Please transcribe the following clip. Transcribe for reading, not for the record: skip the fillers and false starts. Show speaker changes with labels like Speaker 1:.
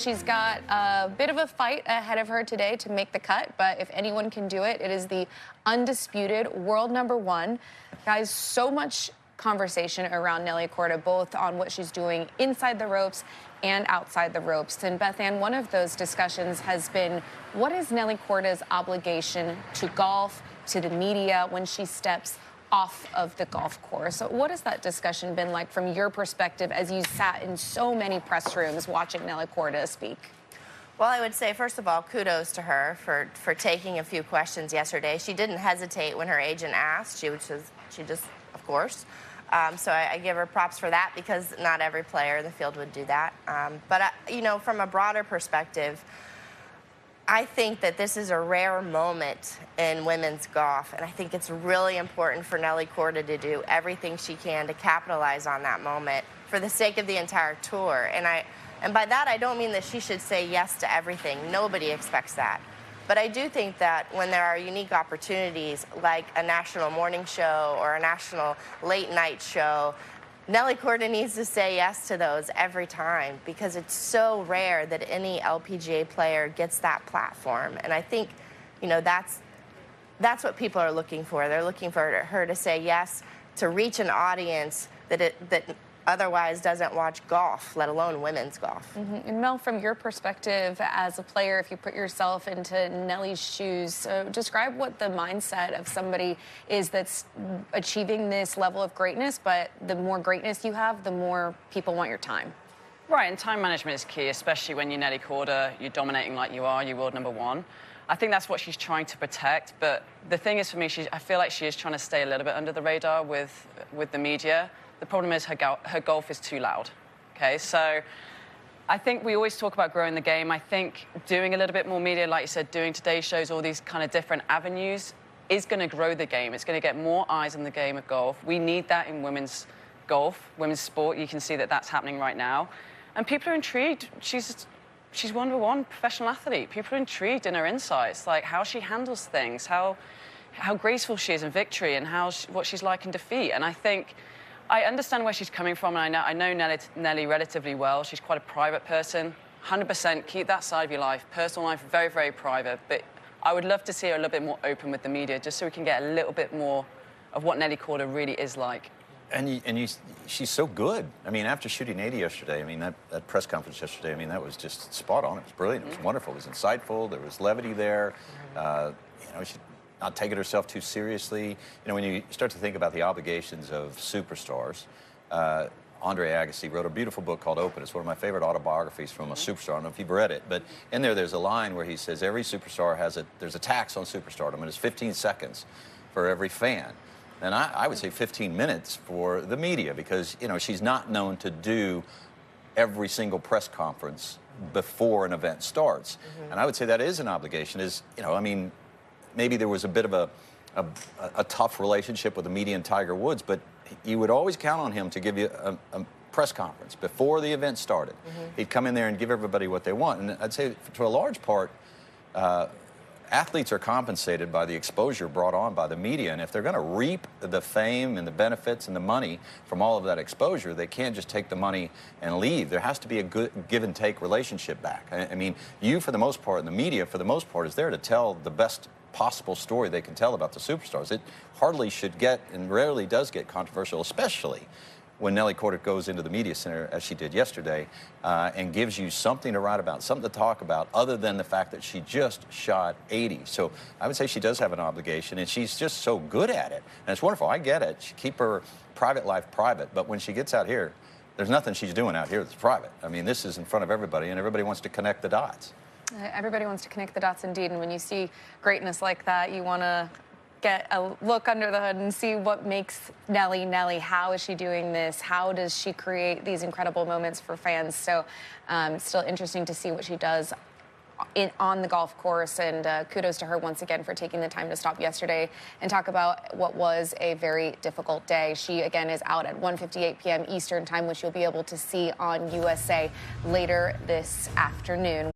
Speaker 1: She's got a bit of a fight ahead of her today to make the cut, but if anyone can do it, it is the undisputed world #1. Guys, so much conversation around Nelly Korda, both on what she's doing inside the ropes and outside the ropes. And Beth Ann, one of those discussions has been, what is Nelly Korda's obligation to golf, to the media when she steps off of the golf course? So what has that discussion been like from your perspective as you sat in so many press rooms watching Nelly Korda speak?
Speaker 2: Well, I would say, first of all, kudos to her for taking a few questions yesterday. She didn't hesitate when her agent asked. She just, of course. So I give her props for that, because not every player in the field would do that. But you know, from a broader perspective, I think that this is a rare moment in women's golf, and I think it's really important for Nelly Korda to do everything she can to capitalize on that moment for the sake of the entire tour. And by that, I don't mean that she should say yes to everything. Nobody expects that. But I do think that when there are unique opportunities like a national morning show or a national late night show, Nelly Korda needs to say yes to those every time, because it's so rare that any LPGA player gets that platform. And I think, you know, that's what people are looking for. They're looking for her to say yes, to reach an audience that otherwise doesn't watch golf, let alone women's golf.
Speaker 1: And Mel, from your perspective as a player, if you put yourself into Nelly's shoes, describe what the mindset of somebody is that's achieving this level of greatness, but the more greatness you have, the more people want your time.
Speaker 3: Right, and time management is key, especially when you're Nelly Korda, you're dominating like you are, you're world #1. I think that's what she's trying to protect, but the thing is, for me, I feel like she is trying to stay a little bit under the radar with the media. The problem is her golf is too loud, okay? So I think we always talk about growing the game. I think doing a little bit more media, like you said, doing today's shows, all these kind of different avenues, is going to grow the game. It's going to get more eyes on the game of golf. We need that in women's golf, women's sport. You can see that that's happening right now. And people are intrigued. She's #1 professional athlete. People are intrigued in her insights, like how she handles things, how graceful she is in victory, and what she's like in defeat. And I think I understand where she's coming from, and I know Nelly relatively well. She's quite a private person. 100% keep that side of your life. Personal life, very, very private. But I would love to see her a little bit more open with the media, just so we can get a little bit more of what Nelly Korda really is like.
Speaker 4: She's so good. I mean, after shooting 80 yesterday, I mean, that press conference yesterday, I mean, that was just spot on. It was brilliant. It was wonderful. It was insightful. There was levity there. You know, she not taking herself too seriously. You know, when you start to think about the obligations of superstars, Andre Agassi wrote a beautiful book called Open. It's one of my favorite autobiographies from a superstar. I don't know if you've read it, but in there's a line where he says every superstar there's a tax on superstardom, and it's 15 seconds for every fan. And I would say 15 minutes for the media, because, you know, she's not known to do every single press conference before an event starts. And I would say that is an obligation. You know, I mean, maybe there was a bit of a tough relationship with the media and Tiger Woods, but you would always count on him to give you a press conference before the event started. He'd come in there and give everybody what they want. And I'd say, to a large part, athletes are compensated by the exposure brought on by the media, and if they're going to reap the fame and the benefits and the money from all of that exposure, they can't just take the money and leave. There has to be a good give and take relationship back. I mean, you, for the most part, and the media, for the most part, is there to tell the best possible story they can tell about the superstars. It hardly should get, and rarely does get, controversial, especially when Nelly Korda goes into the media center, as she did yesterday, and gives you something to write about, something to talk about, other than the fact that she just shot 80. So I would say she does have an obligation, and she's just so good at it. And it's wonderful. I get it. She keep her private life private, but when she gets out here, there's nothing she's doing out here that's private. I mean, this is in front of everybody, and everybody wants to connect the dots.
Speaker 1: Everybody wants to connect the dots, indeed. And when you see greatness like that, you want to get a look under the hood and see what makes Nelly Nelly. How is she doing this? How does she create these incredible moments for fans? So it's still interesting to see what she does on the golf course, and kudos to her once again for taking the time to stop yesterday and talk about what was a very difficult day. She, again, is out at 1:58 p.m. Eastern Time, which you'll be able to see on USA later this afternoon.